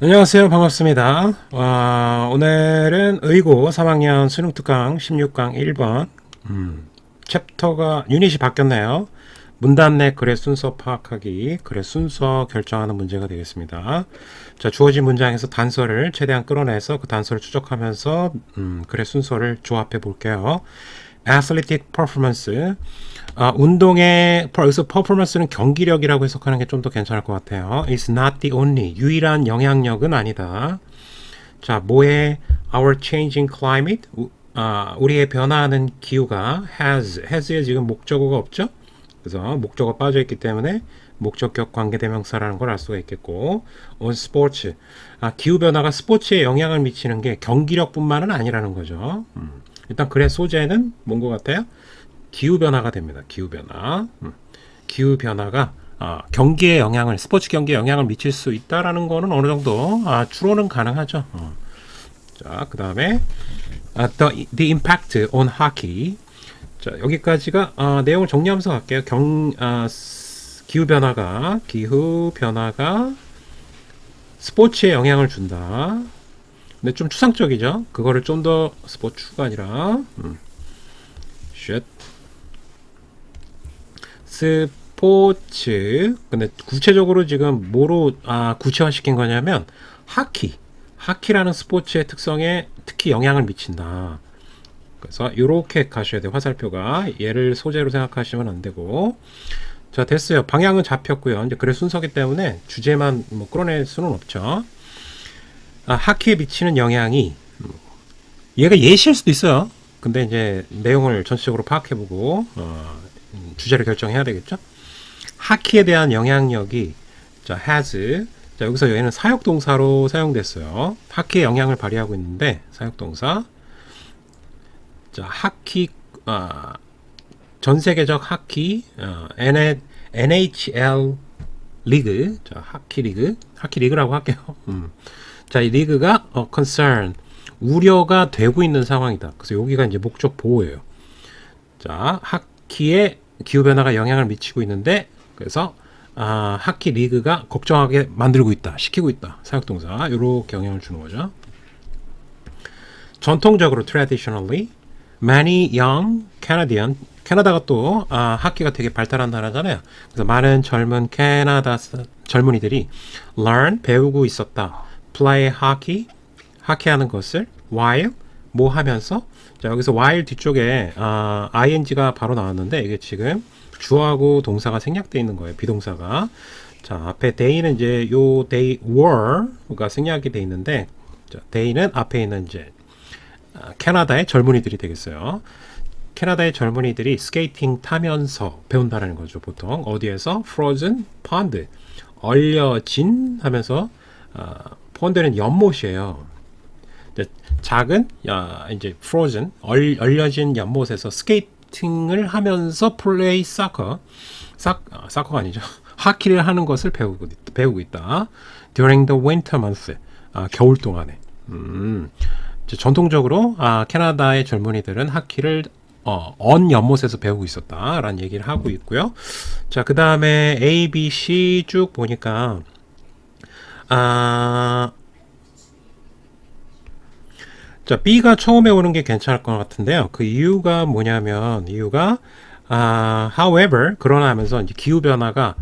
안녕하세요. 반갑습니다. 오늘은 의고 3학년 수능 특강 16강 1번 챕터가 유닛이 바뀌었네요. 문단 내 글의 순서 파악하기, 글의 순서 결정하는 문제가 되겠습니다. 자, 주어진 문장에서 단서를 최대한 끌어내서 그 단서를 추적하면서 글의 순서를 조합해 볼게요. athletic performance, 여기서 performance는 경기력이라고 해석하는 게 좀 더 괜찮을 것 같아요. It's not the only, 유일한 영향력은 아니다. 자, 뭐에 our changing climate, 우리의 변화하는 기후가 has에 지금 목적어가 없죠? 그래서 목적어 빠져있기 때문에 목적격 관계대명사라는 걸 알 수가 있겠고, on sports, 기후 변화가 스포츠에 영향을 미치는 게 경기력뿐만은 아니라는 거죠. 일단 글의 소재는 뭔 것 같아요? 기후변화가 됩니다. 기후변화. 기후변화가 경기에 영향을, 스포츠 경기에 영향을 미칠 수 있다라는 거는 어느 정도 추론은 가능하죠. 자, 그 다음에 the impact on hockey. 자, 여기까지가 내용을 정리하면서 갈게요. 기후변화가 스포츠에 영향을 준다. 근데 좀 추상적이죠. 그거를 좀 더 스포츠가 아니라 스포츠. 근데 구체적으로 지금 뭐로 구체화시킨 거냐면 하키라는 스포츠의 특성에 특히 영향을 미친다. 그래서 이렇게 가셔야 돼요. 화살표가 얘를 소재로 생각하시면 안 되고. 자, 됐어요. 방향은 잡혔고요. 이제 글의 순서기 때문에 주제만 뭐 끌어낼 수는 없죠. 하키에 미치는 영향이, 얘가 예시일 수도 있어요. 근데 이제 내용을 전체적으로 파악해보고 주제를 결정해야 되겠죠. 하키에 대한 영향력이, 자, has. 자, 여기서 얘는 사역동사로 사용됐어요. 하키에 영향을 발휘하고 있는데 사역동사. 자, 하키, 전 세계적 하키, NHL 리그. 자, 하키 리그라고 할게요. 자, 이 리그가 concern, 우려가 되고 있는 상황이다. 그래서 여기가 이제 목적 보호예요. 자, 하키에 기후 변화가 영향을 미치고 있는데, 그래서 하키 리그가 걱정하게 만들고 있다, 시키고 있다. 사역동사 이렇게 영향을 주는 거죠. 전통적으로 traditionally many young Canadian, 캐나다가 또 하키가 되게 발달한 나라잖아요. 그래서 많은 젊은 캐나다 젊은이들이 learn, 배우고 있었다. play hockey, 하키하는 것을 while, 뭐 하면서. 자, 여기서 while 뒤쪽에 ing가 바로 나왔는데 이게 지금 주어하고 동사가 생략되어 있는 거예요. 비동사가. 자, 앞에 day는 이제 요 day were가 생략이 되어 있는데, 자, day는 앞에 있는 이제 캐나다의 젊은이들이 되겠어요. 캐나다의 젊은이들이 스케이팅 타면서 배운다는 거죠. 보통 어디에서? frozen pond, 얼려진 하면서, 펀드는 연못이에요. 작은 이제 frozen, 얼려진 연못에서 스케이팅을 하면서 플레이 사커가 아니죠. 하키를 하는 것을 배우고 있다. during the winter month, 겨울 동안에. 전통적으로 캐나다의 젊은이들은 하키를 언 연못에서 배우고 있었다라는 얘기를 하고 있고요. 자, 그 다음에 A, B, C 쭉 보니까 자, B가 처음에 오는 게 괜찮을 것 같은데요. 그 이유가 뭐냐면, however, 그러나 하면서 이제 기후변화가,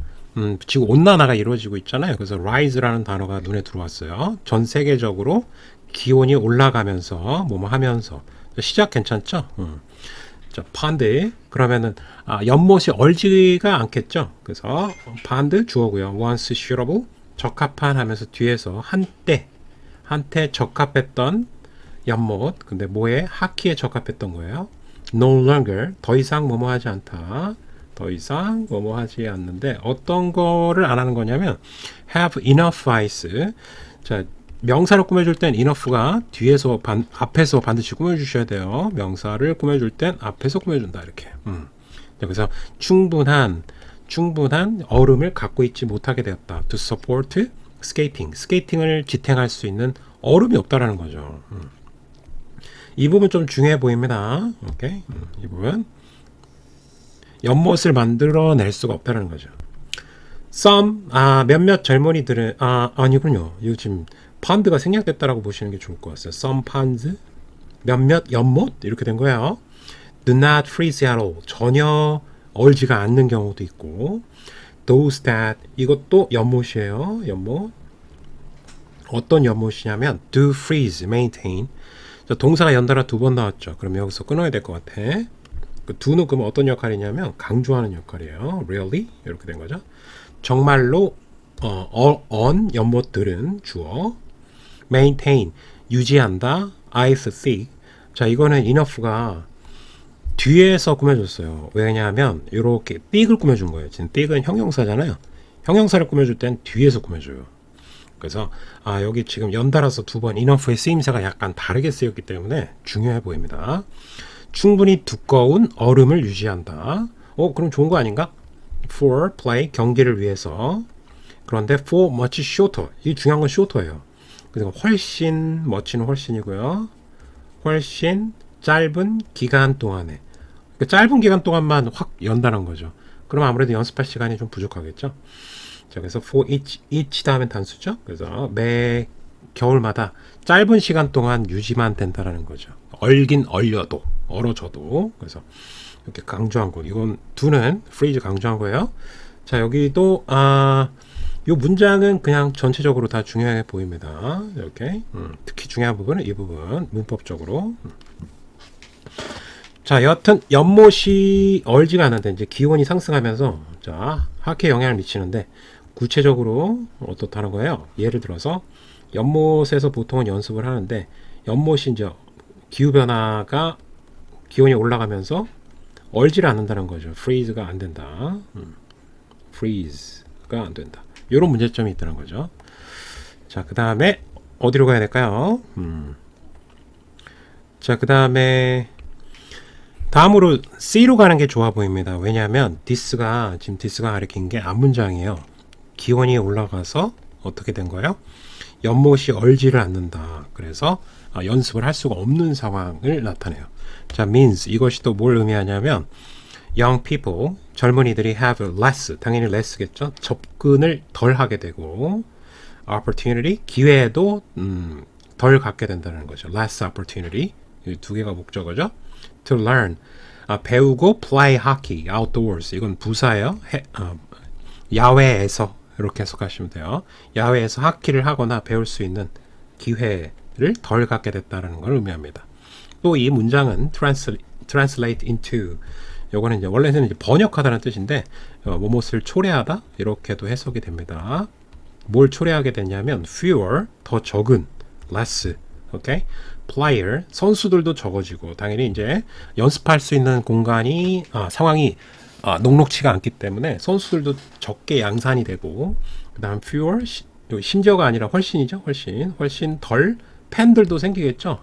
지구 온난화가 이루어지고 있잖아요. 그래서 rise라는 단어가 눈에 들어왔어요. 전 세계적으로 기온이 올라가면서, 뭐뭐 하면서. 시작 괜찮죠? 자, pond. 그러면은, 연못이 얼지가 않겠죠? 그래서, pond 주어고요. once suitable, 적합한 하면서 뒤에서 한때 적합했던 연못. 근데 뭐에? 하키에 적합했던 거예요. no longer, 더 이상 뭐뭐 하지 않다. 더 이상 뭐뭐 하지 않는데 어떤 거를 안 하는 거냐면 have enough ice. 자, 명사를 꾸며줄 땐 enough가 뒤에서 앞에서 반드시 꾸며주셔야 돼요. 명사를 꾸며줄 땐 앞에서 꾸며준다. 이렇게. 그래서 충분한 얼음을 갖고 있지 못하게 되었다. to support skating. 스케이팅을 지탱할 수 있는 얼음이 없다라는 거죠. 이 부분 좀 중요해 보입니다. 오케이. 이 부분. 연못을 만들어낼 수가 없다는 거죠. 몇몇 젊은이들은, 아니군요. 이거 지금 펀드가 생략됐다라고 보시는 게 좋을 것 같아요. some ponds, 몇몇 연못 이렇게 된 거예요. do not freeze at all, 전혀 얼지가 않는 경우도 있고, those that, 이것도 연못이에요. 연못. 어떤 연못이냐면 do freeze, maintain. 동사가 연달아 두 번 나왔죠. 그럼 여기서 끊어야 될 것 같아. 그 do는 그럼 어떤 역할이냐면 강조하는 역할이에요. really 이렇게 된 거죠. 정말로 on 연못들은 주어, maintain 유지한다, ice thick. 자, 이거는 enough가 뒤에서 꾸며줬어요. 왜냐하면 이렇게 thick을 꾸며준 거예요. 지금 thick은 형용사잖아요. 형용사를 꾸며줄 땐 뒤에서 꾸며줘요. 그래서 여기 지금 연달아서 두 번 enough의 쓰임새가 약간 다르게 쓰였기 때문에 중요해 보입니다. 충분히 두꺼운 얼음을 유지한다. 그럼 좋은 거 아닌가? For play, 경기를 위해서. 그런데 for much shorter, 이 중요한 건 shorter예요. 그래서 훨씬, much는 훨씬이고요. 훨씬 짧은 기간 동안에, 그러니까 짧은 기간 동안만 확 연달한 거죠. 그럼 아무래도 연습할 시간이 좀 부족하겠죠. 자, 그래서 for each 다음엔 단수죠. 그래서 매 겨울마다 짧은 시간 동안 유지만 된다라는 거죠. 얼긴 얼려도, 얼어져도. 그래서 이렇게 강조한 거. 이건 do는 freeze 강조한 거예요. 자, 여기도 이 문장은 그냥 전체적으로 다 중요해 보입니다. 이렇게 특히 중요한 부분은 이 부분 문법적으로. 자, 여하튼 연못이 얼지가 않는데 이제 기온이 상승하면서 자 학회에 영향을 미치는데 구체적으로 어떻다는 거예요? 예를 들어서 연못에서 보통은 연습을 하는데 연못이 이제 기후 변화가 기온이 올라가면서 얼지를 않는다는 거죠. freeze가 안 된다. freeze가 안 된다. 이런 문제점이 있다는 거죠. 자, 그 다음에 어디로 가야 될까요? 자, 그 다음에 다음으로 C로 가는 게 좋아 보입니다. 왜냐하면 지금 this가 가리킨 게 앞문장이에요. 기온이 올라가서 어떻게 된 거예요? 연못이 얼지를 않는다. 그래서 연습을 할 수가 없는 상황을 나타내요. 자, means 이것이 또 뭘 의미하냐면 young people, 젊은이들이 have less, 당연히 less겠죠. 접근을 덜 하게 되고 opportunity, 기회도 덜 갖게 된다는 거죠. less opportunity, 이 두 개가 목적어죠. to learn, 배우고 play hockey, outdoors, 이건 부사예요. 야외에서 이렇게 해석하시면 돼요. 야외에서 하키를 하거나 배울 수 있는 기회를 덜 갖게 됐다는 걸 의미합니다. 또 이 문장은 translate into, 요거는 이제 원래는 이제 번역하다는 뜻인데 뭐뭇을 초래하다 이렇게도 해석이 됩니다. 뭘 초래하게 됐냐면 fewer, 더 적은, less, 오케이? player, 선수들도 적어지고 당연히 이제 연습할 수 있는 공간이 상황이 녹록치가 않기 때문에 선수들도 적게 양산이 되고, 그 다음 fewer, 심지어가 아니라 훨씬이죠. 훨씬 덜 팬들도 생기겠죠.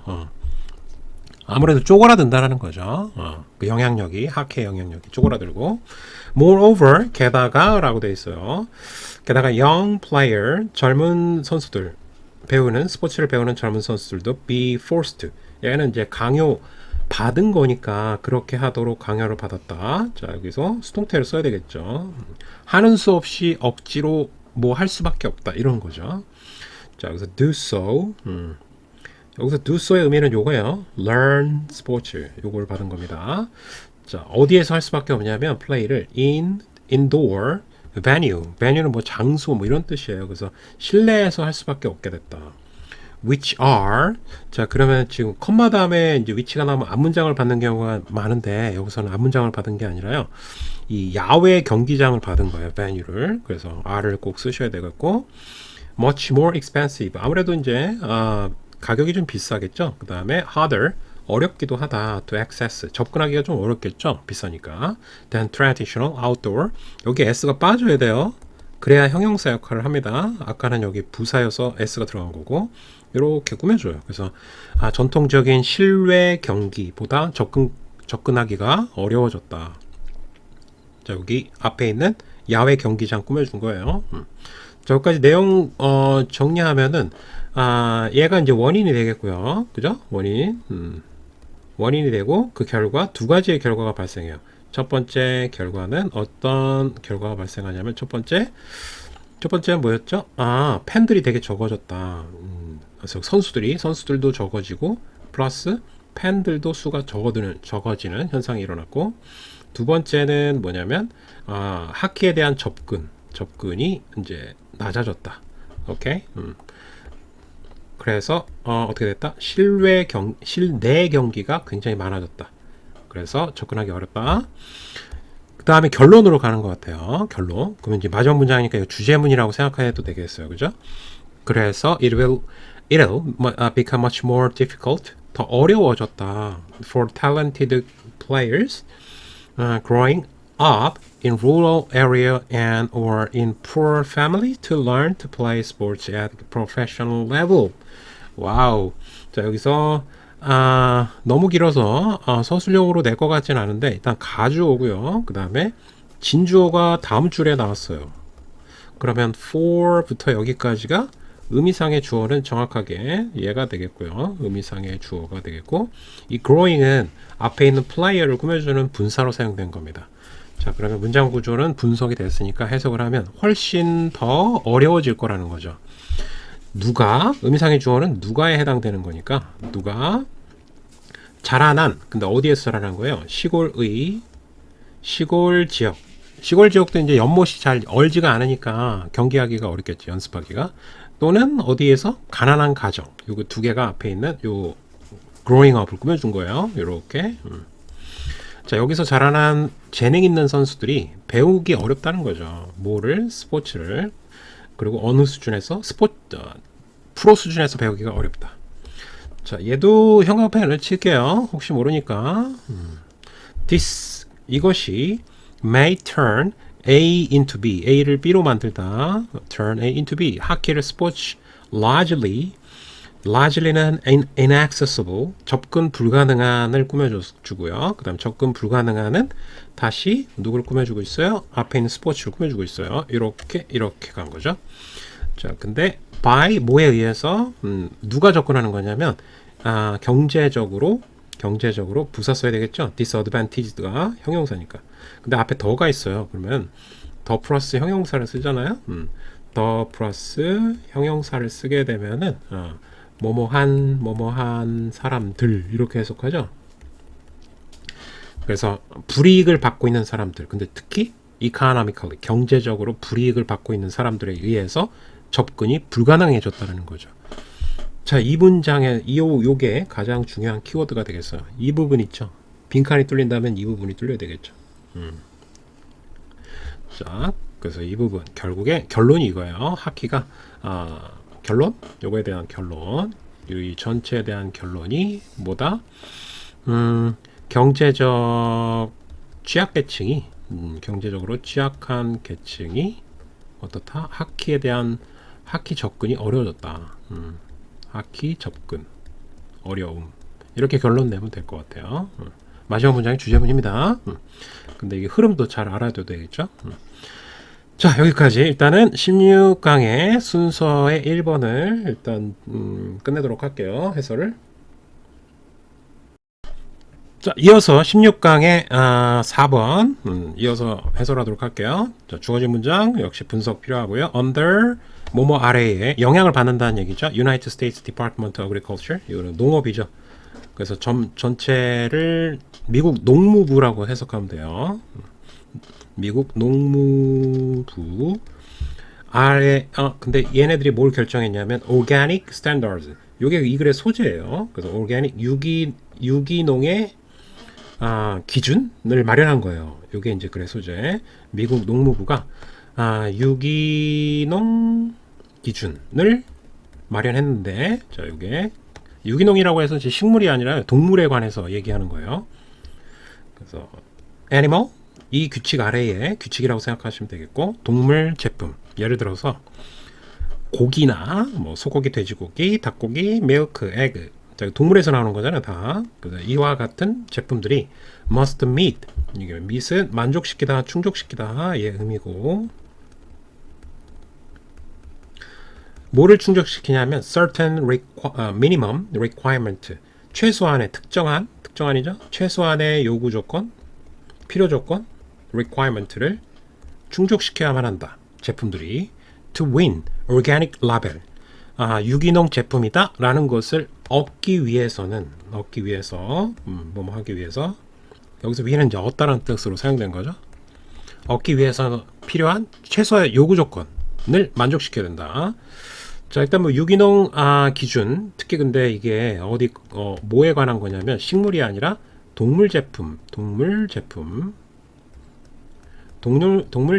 아무래도 쪼그라든다라는 거죠. 그 영향력이, 학회 영향력이 쪼그라들고. moreover, 게다가 라고 되어 있어요. 게다가 young player, 젊은 선수들, 스포츠를 배우는 젊은 선수들도 be forced, 얘는 이제 강요 받은 거니까 그렇게 하도록 강요를 받았다. 자, 여기서 수동태를 써야 되겠죠. 하는 수 없이 억지로 뭐 할 수밖에 없다, 이런 거죠. 자, 여기서 do so, 여기서 do so의 의미는 요거예요. learn sports, 요걸 받은 겁니다. 자, 어디에서 할 수밖에 없냐면 play를 indoor venue는 뭐 장소 뭐 이런 뜻이에요. 그래서 실내에서 할 수밖에 없게 됐다. which are, 자, 그러면 지금 컴마 다음에 이제 which가 나오면 앞문장을 받는 경우가 많은데 여기서는 앞문장을 받은 게 아니라요, 이 야외 경기장을 받은 거예요, venue를. 그래서 R을 꼭 쓰셔야 되겠고, much more expensive, 아무래도 이제 가격이 좀 비싸겠죠. 그 다음에 harder, 어렵기도 하다. to access, 접근하기가 좀 어렵겠죠, 비싸니까. than traditional outdoor, 여기 S가 빠져야 돼요. 그래야 형용사 역할을 합니다. 아까는 여기 부사여서 S가 들어간 거고, 이렇게 꾸며줘요. 그래서 전통적인 실외 경기보다 접근하기가 어려워졌다. 자, 여기 앞에 있는 야외 경기장 꾸며준 거예요. 자, 여기까지 내용 정리하면은 얘가 이제 원인이 되겠고요. 그죠? 원인이 되고 그 결과 두 가지의 결과가 발생해요. 첫 번째 결과는 어떤 결과가 발생하냐면 첫 번째는 뭐였죠? 팬들이 되게 적어졌다. 그래서 선수들도 적어지고 플러스 팬들도 수가 적어지는 현상이 일어났고 두 번째는 뭐냐면 하키에 대한 접근이 이제 낮아졌다. 오케이. 그래서 어떻게 됐다? 실내 경기가 굉장히 많아졌다. 그래서 접근하기 어렵다. 그 다음에 결론으로 가는 것 같아요. 결론. 그러면 이제 마지막 문장이니까 이거 주제문이라고 생각해도 되겠어요. 그죠? 그래서 it'll become much more difficult. 더 어려워졌다. For talented players growing up in rural area and or in poor family to learn to play sports at professional level. 와우. 자, 여기서 너무 길어서 서술형으로 낼 것 같진 않은데 일단 가주어고요. 그 다음에 진주어가 다음 줄에 나왔어요. 그러면 for부터 여기까지가 의미상의 주어는 정확하게 얘가 되겠고요. 의미상의 주어가 되겠고 이 growing은 앞에 있는 player를 꾸며주는 분사로 사용된 겁니다. 자, 그러면 문장 구조는 분석이 됐으니까 해석을 하면 훨씬 더 어려워질 거라는 거죠. 의미상의 주어는 누가에 해당되는 거니까 누가 자라난, 근데 어디에서 자라난 거예요? 시골 지역. 시골 지역도 이제 연못이 잘 얼지가 않으니까 경기하기가 어렵겠지, 연습하기가. 또는 어디에서 가난한 가정. 요거 두 개가 앞에 있는 요 growing up을 꾸며준 거예요. 요렇게. 자, 여기서 자라난 재능 있는 선수들이 배우기 어렵다는 거죠. 스포츠를. 그리고 어느 수준에서 프로 수준에서 배우기가 어렵다. 자, 얘도 형광펜을 칠게요. 혹시 모르니까. 이것이 may turn A into B. A를 B로 만들다. turn A into B. 하키를 스포츠 largely는 inaccessible. 접근 불가능한을 꾸며주고요. 그 다음 접근 불가능한은 다시 누구를 꾸며주고 있어요? 앞에 있는 스포츠를 꾸며주고 있어요. 이렇게 간 거죠. 자, 근데 by 뭐에 의해서 누가 접근하는 거냐면 경제적으로 부사 써야 되겠죠. disadvantaged가 형용사니까. 근데 앞에 더가 있어요. 그러면 더 플러스 형용사를 쓰잖아요. 더 플러스 형용사를 쓰게 되면은 뭐뭐한 사람들 이렇게 해석하죠. 그래서 불이익을 받고 있는 사람들, 근데 특히 economically 경제적으로 불이익을 받고 있는 사람들에 의해서 접근이 불가능해졌다는 거죠. 자, 이 문장에 요게 가장 중요한 키워드가 되겠어요. 이 부분 있죠. 빈칸이 뚫린다면 이 부분이 뚫려야 되겠죠. 자, 그래서 이 부분 결국에 결론이 이거예요. 하키가 결론? 요거에 대한 결론. 이 전체에 대한 결론이 뭐다? 경제적 취약계층이 경제적으로 취약한 계층이 어떻다? 하키 접근이 어려워졌다. 하키 접근 어려움. 이렇게 결론 내면 될 것 같아요. 마지막 문장이 주제문입니다. 근데 이게 흐름도 잘 알아둬야 되겠죠. 자, 여기까지 일단은 16강의 순서의 1번을 일단 끝내도록 할게요. 해설을. 자, 이어서 16강의 4번 이어서 해설하도록 할게요. 자, 주어진 문장 역시 분석 필요하고요. under 뭐뭐 아래에 영향을 받는다는 얘기죠. United States Department of Agriculture. 이거는 농업이죠. 그래서 전체를 미국 농무부라고 해석하면 돼요. 미국 농무부 아래 근데 얘네들이 뭘 결정했냐면 organic standards. 요게 이 글의 소재예요. 그래서 organic 유기농의 기준을 마련한 거예요. 요게 이제 글의 소재. 미국 농무부가 유기농 기준을 마련했는데, 자, 요게 유기농이라고 해서 식물이 아니라 동물에 관해서 얘기하는 거예요. 그래서 animal 이 규칙 아래에 규칙이라고 생각하시면 되겠고, 동물 제품 예를 들어서 고기나 뭐 소고기, 돼지고기, 닭고기, milk, egg 동물에서 나오는 거잖아요, 다. 그래서 이와 같은 제품들이 must meet 이게 meet은 만족시키다, 충족시키다 의 의미고, 뭐를 충족시키냐면 certain minimum requirement 최소한의 특정한이죠. 최소한의 요구 조건, 필요 조건 requirement를 충족시켜야만 한다. 제품들이 to win organic label 유기농 제품이다 라는 것을 얻기 위해서 뭐뭐 하기 위해서, 여기서 위는 이제 얻다라는 뜻으로 사용된 거죠. 얻기 위해서 필요한 최소의 요구 조건을 만족시켜야 된다. 자, 일단 뭐 유기농 기준, 특히 근데 이게 뭐에 관한 거냐면 식물이 아니라 동물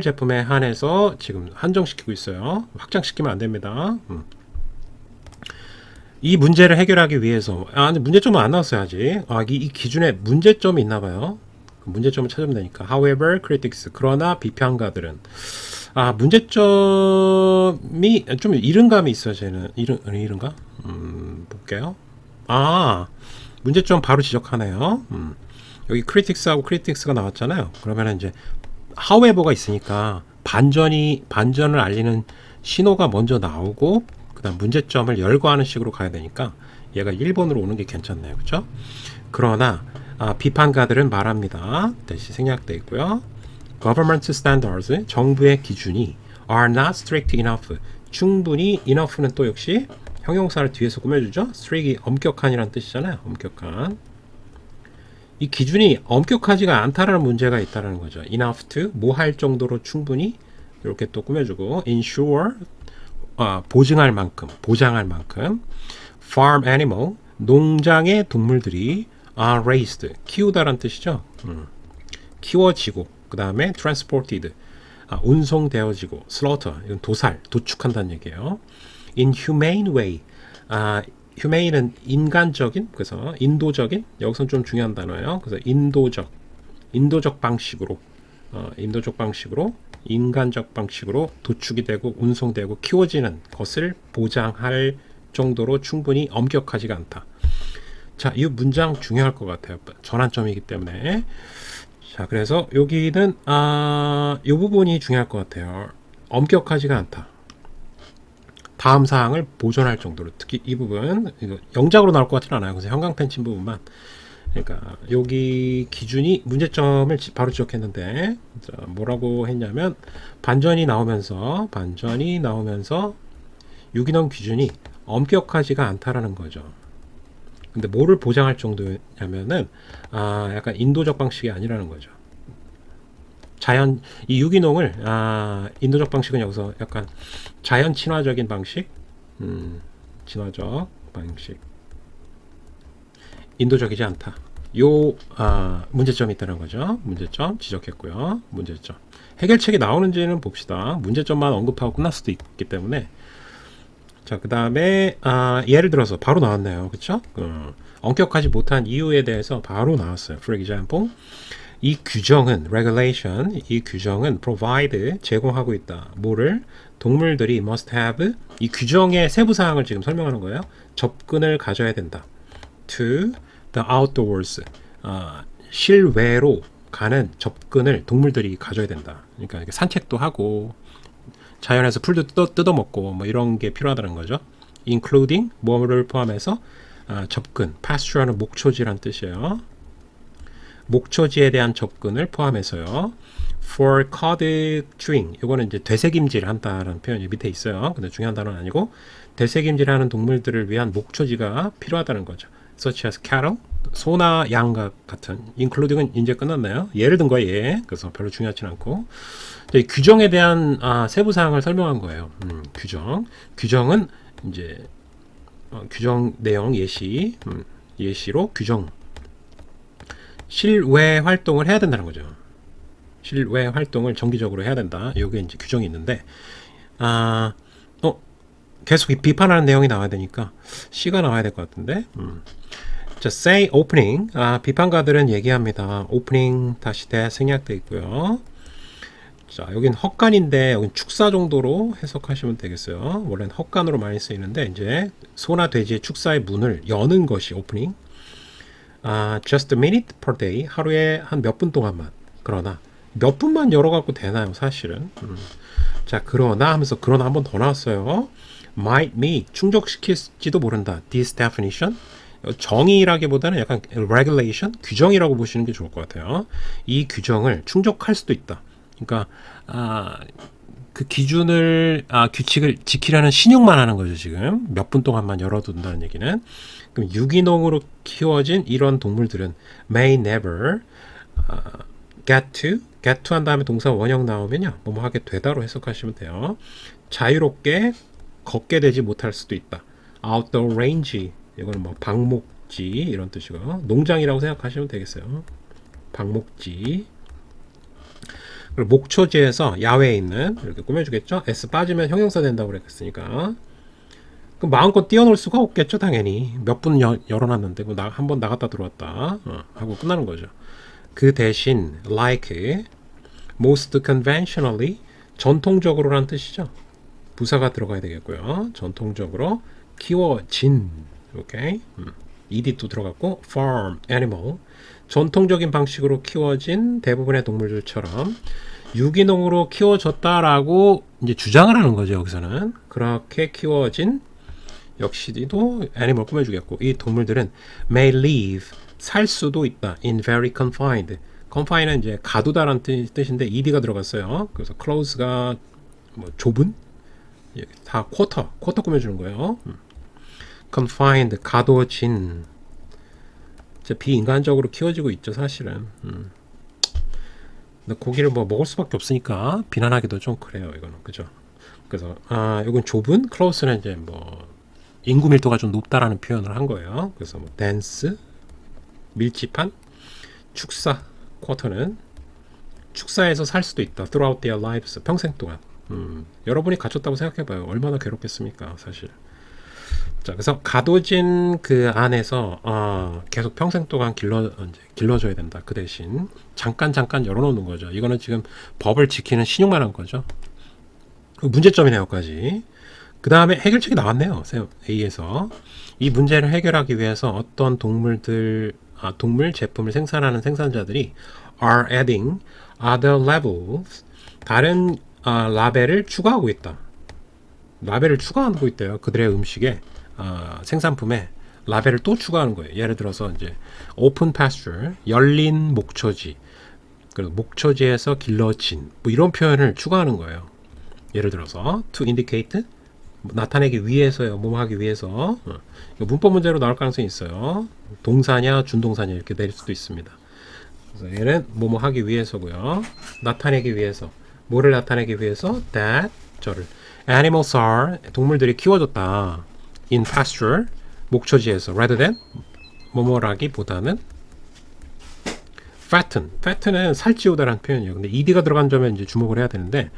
제품에 한해서 지금 한정시키고 있어요. 확장시키면 안 됩니다. 이 문제를 해결하기 위해서, 근데 문제점은 안 나왔어요 아직. 이 기준에 문제점이 있나 봐요. 그 문제점을 찾으면 되니까. However, critics, 그러나 비평가들은, 문제점이 좀 이른 감이 있어요. 쟤는 이른가? 볼게요. 문제점 바로 지적하네요. 여기 critics하고 critics가 나왔잖아요. 그러면 이제 however가 있으니까 반전을 알리는 신호가 먼저 나오고, 그 다음 문제점을 열거하는 식으로 가야 되니까 얘가 1번으로 오는 게 괜찮네요. 그렇죠? 그러나 비판가들은 말합니다. 다시 생략되어 있고요. Government standards, 정부의 기준이 are not strict enough, 충분히, enough는 또 역시 형용사를 뒤에서 꾸며주죠. strict이 엄격한이라는 뜻이잖아요. 엄격한. 이 기준이 엄격하지가 않다라는 문제가 있다라는 거죠. enough to, 뭐 할 정도로 충분히, 이렇게 또 꾸며주고, ensure, 보장할 만큼, farm animal, 농장의 동물들이 are raised, 키우다라는 뜻이죠. 키워지고, 그 다음에 transported, 운송되어지고, slaughter, 이건 도축한다는 얘기예요. in humane way, humane은 인간적인, 그래서 인도적인, 여기서는 좀 중요한 단어예요. 그래서 인도적 방식으로, 인간적 방식으로 도축이 되고 운송되고 키워지는 것을 보장할 정도로 충분히 엄격하지가 않다. 자, 이 문장 중요할 것 같아요. 전환점이기 때문에. 자, 그래서 여기는 이 부분이 중요할 것 같아요. 엄격하지가 않다. 다음 사항을 보존할 정도로, 특히 이 부분, 이거 영작으로 나올 것 같지는 않아요. 그래서 형광펜 친 부분만. 그러니까 여기 기준이 문제점을 바로 지적했는데, 자, 뭐라고 했냐면 반전이 나오면서 유기농 기준이 엄격하지가 않다라는 거죠. 근데 뭐를 보장할 정도냐면은 약간 인도적 방식이 아니라는 거죠. 이 유기농을 인도적 방식은 여기서 약간 자연 친화적인 방식, 친화적 방식, 인도적이지 않다. 문제점이 있다는 거죠. 문제점 지적했고요. 문제점. 해결책이 나오는지는 봅시다. 문제점만 언급하고 끝날 수도 있기 때문에. 자, 그 다음에 예를 들어서 바로 나왔네요. 그쵸? 엄격하지 못한 이유에 대해서 바로 나왔어요. For example, 이 규정은 regulation, 이 규정은 provide, 제공하고 있다. 뭐를? 동물들이 must have, 이 규정의 세부 사항을 지금 설명하는 거예요. 접근을 가져야 된다. To the outdoors, 실외로 가는 접근을 동물들이 가져야 된다. 그러니까 산책도 하고 자연에서 풀도 뜯어먹고 뭐 이런 게 필요하다는 거죠. including, 뭐를 포함해서 접근, pasture는 목초지란 뜻이에요. 목초지에 대한 접근을 포함해서요. for cod chewing, 이거는 이제 되새김질 한다라는 표현이 밑에 있어요. 근데 중요한 단어는 아니고 되새김질하는 동물들을 위한 목초지가 필요하다는 거죠. such as cattle, 소나 양 같은. including은 이제 끝났나요? 예를 든 거예요. 예. 그래서 별로 중요하진 않고, 규정에 대한 세부 사항을 설명한 거예요. 규정은 이제 규정 내용 예시로 규정, 실외 활동을 해야 된다는 거죠. 실외 활동을 정기적으로 해야 된다. 이게 이제 규정이 있는데, 계속 비판하는 내용이 나와야 되니까 C가 나와야 될 것 같은데. 자, say opening, 비판가들은 얘기합니다. 오프닝 다시 생략돼 있고요. 자, 여긴 헛간인데 여긴 축사 정도로 해석하시면 되겠어요. 원래는 헛간으로 많이 쓰이는데 이제 소나 돼지의 축사의 문을 여는 것이 오프닝. Just a minute per day, 하루에 한 몇 분 동안만. 그러나 몇 분만 열어갖고 되나요, 사실은? 자, 그러나 하면서 그러나 한 번 더 나왔어요. might meet, 충족시킬지도 모른다. This definition, 정의라기보다는 약간 regulation, 규정이라고 보시는 게 좋을 것 같아요. 이 규정을 충족할 수도 있다. 그러니까 그 기준을 규칙을 지키려는 신용만 하는 거죠. 지금 몇 분 동안만 열어둔다는 얘기는. 그럼 유기농으로 키워진 이런 동물들은 may never get to 한 다음에 동사 원형 나오면요 뭐뭐 하게 되다로 해석하시면 돼요. 자유롭게 걷게 되지 못할 수도 있다. outdoor range 이거는 뭐 방목지 이런 뜻이고요. 농장이라고 생각하시면 되겠어요. 방목지. 그리고 목초지에서 야외에 있는 이렇게 꾸며주겠죠. S 빠지면 형용사 된다고 그랬으니까 그럼 마음껏 뛰어놀 수가 없겠죠. 당연히 몇 분 열어놨는데 뭐 한번 나갔다 들어왔다 하고 끝나는 거죠. 그 대신 like most conventionally 전통적으로라는 뜻이죠. 부사가 들어가야 되겠고요. 전통적으로 키워진 오케이 ed 또 들어갔고 farm animal 전통적인 방식으로 키워진 대부분의 동물들처럼 유기농으로 키워졌다라고 이제 주장을 하는 거죠. 여기서는 그렇게 키워진 역시도 애니멀 꾸며주겠고 이 동물들은 may live 살 수도 있다 in very confined confine은 이제 가두다라는 뜻인데 ed가 들어갔어요. 그래서 close가 뭐 좁은 다 쿼터 꾸며주는 거예요. confined 가둬진 비인간적으로 키워지고 있죠. 사실은 근데 고기를 뭐 먹을 수밖에 없으니까 비난하기도 좀 그래요. 이거는 그죠. 그래서 이건 좁은 close는 이제 뭐 인구 밀도가 좀 높다라는 표현을 한 거예요. 그래서 뭐 dense 밀집한 축사 쿼터는 축사에서 살 수도 있다. throughout their lives 평생 동안 여러분이 갇혔다고 생각해봐요. 얼마나 괴롭겠습니까 사실. 자, 그래서 가둬진 그 안에서 계속 평생 동안 길러줘야 된다. 그 대신 잠깐 열어놓는 거죠. 이거는 지금 법을 지키는 신용만 한 거죠. 문제점이네요, 여기까지. 그 다음에 해결책이 나왔네요. A에서 이 문제를 해결하기 위해서 어떤 동물 제품을 생산하는 생산자들이 are adding other levels 다른 라벨을 추가하고 있다. 라벨을 추가하고 있대요. 그들의 음식에 생산품에 라벨을 또 추가하는 거예요. 예를 들어서 이제 open pasture 열린 목초지 그리고 목초지에서 길러진 뭐 이런 표현을 추가하는 거예요. 예를 들어서 to indicate 나타내기 위해서요. 뭐뭐 하기 위해서 문법 문제로 나올 가능성이 있어요. 동사냐 준동사냐 이렇게 내릴 수도 있습니다. 그래서 얘는 뭐뭐 하기 위해서고요. 나타내기 위해서 뭐를 나타내기 위해서 that 저를 animals are 동물들이 키워졌다. in pasture 목초지에서 rather than 뭐뭐라기보다는 fatten은 살찌우다라는 표현이에요. 근데 ed가 들어간 점에 이제 주목을 해야 되는데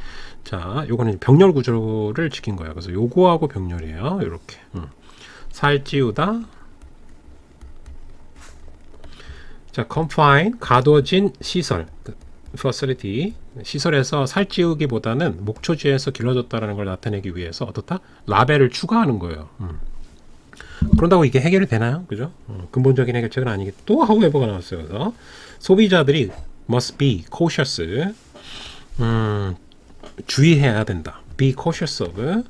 자, 요거는 병렬 구조를 지킨 거예요. 그래서 요거하고 병렬이에요. 요렇게 살찌우다. 자, confine 가둬진 시설 facility 시설에서 살찌우기보다는 목초지에서 길러졌다는 걸 나타내기 위해서 어떻다? 라벨을 추가하는 거예요. 그런다고 이게 해결이 되나요? 그죠? 근본적인 해결책은 아니겠. 또 however가 나왔어요. 그래서 소비자들이 must be cautious 주의해야 된다. be cautious of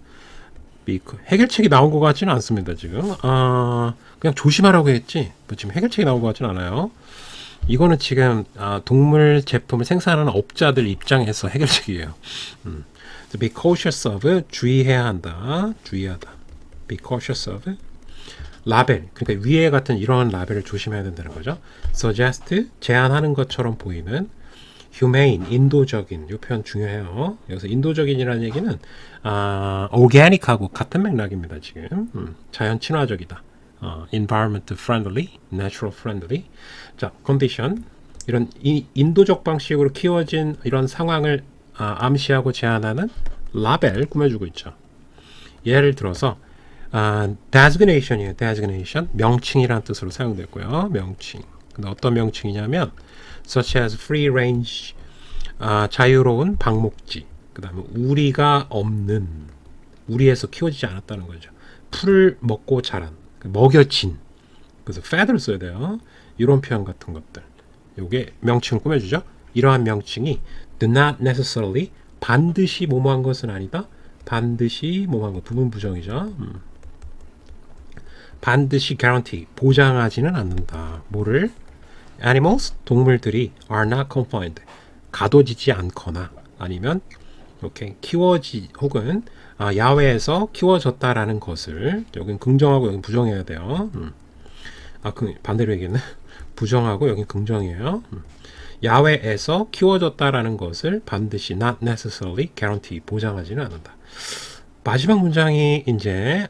해결책이 나온 것 같지는 않습니다. 지금 그냥 조심하라고 했지 뭐 지금 해결책이 나온 것 같지는 않아요. 이거는 지금 동물 제품을 생산하는 업자들 입장에서 해결책이에요. be cautious of 주의해야 한다. 주의하다. be cautious of 라벨 그러니까 위에 같은 이런 라벨을 조심해야 된다는 거죠. suggest 제안하는 것처럼 보이는 humane 인도적인 이 표현 중요해요. 여기서 인도적인이라는 얘기는 organic하고 같은 맥락입니다. 지금 자연 친화적이다. environment friendly, natural friendly. 자, condition 이런 인도적 방식으로 키워진 이런 상황을 암시하고 제안하는 라벨 꾸며주고 있죠. 예를 들어서 designation이에요. designation 명칭이라는 뜻으로 사용됐고요. 명칭. 근데 어떤 명칭이냐면 such as free range 자유로운 방목지. 그 다음에 우리가 없는 우리에서 키워지지 않았다는 거죠. 풀을 먹고 자란 먹여진 그래서 fed를 써야 돼요. 이런 표현 같은 것들 요게 명칭을 꾸며주죠. 이러한 명칭이 do not necessarily 반드시 뭐뭐한 것은 아니다. 반드시 뭐뭐한 것 부분 부정이죠. 반드시 guarantee 보장하지는 않는다. 뭐를? animals 동물들이 are not confined 가둬지지 않거나 아니면 오케이. 키워지 혹은 야외에서 키워졌다라는 것을 여긴 긍정하고 여긴 부정해야 돼요. 반대로 얘기했네. 부정하고 여긴 긍정이에요. 야외에서 키워졌다라는 것을 반드시 not necessarily guarantee 보장하지는 않는다. 마지막 문장이 이제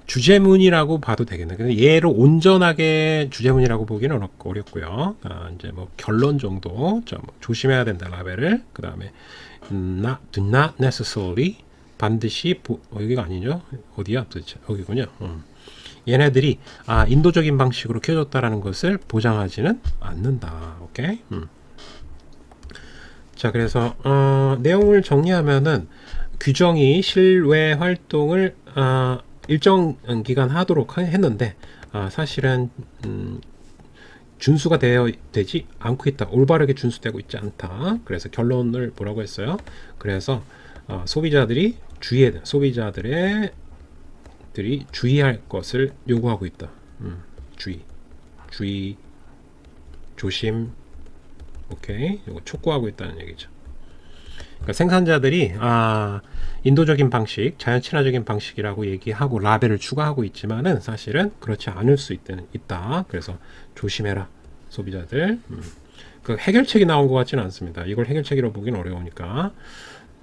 주제문이라고 봐도 되겠네. 근데 얘로 온전하게 주제문이라고 보기는 어렵고요. 이제 뭐 결론 정도 좀 조심해야 된다 라벨을. 그 다음에 do not necessarily 반드시 여기가 아니죠? 어디야 도대체? 여기군요. 얘네들이 인도적인 방식으로 키워졌다라는 것을 보장하지는 않는다. 오케이. 자, 그래서 내용을 정리하면은 규정이 실외 활동을 일정 기간 하도록 했는데 사실은 준수가 되지 않고 있다. 올바르게 준수되고 있지 않다. 그래서 결론을 뭐라고 했어요? 그래서 소비자들이 소비자들이 주의할 것을 요구하고 있다. 주의, 조심, 오케이. 이거 촉구하고 있다는 얘기죠. 그러니까 생산자들이 인도적인 방식, 자연 친화적인 방식이라고 얘기하고 라벨을 추가하고 있지만은 사실은 그렇지 않을 수 있다. 그래서 조심해라, 소비자들. 그 해결책이 나온 것 같지는 않습니다. 이걸 해결책이라고 보기는 어려우니까.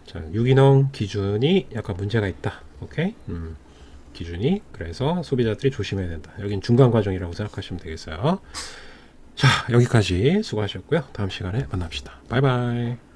자, 유기농 기준이 약간 문제가 있다. 오케이. 기준이. 그래서 소비자들이 조심해야 된다. 여긴 중간 과정이라고 생각하시면 되겠어요. 자, 여기까지 수고하셨고요. 다음 시간에 만납시다. 바이바이.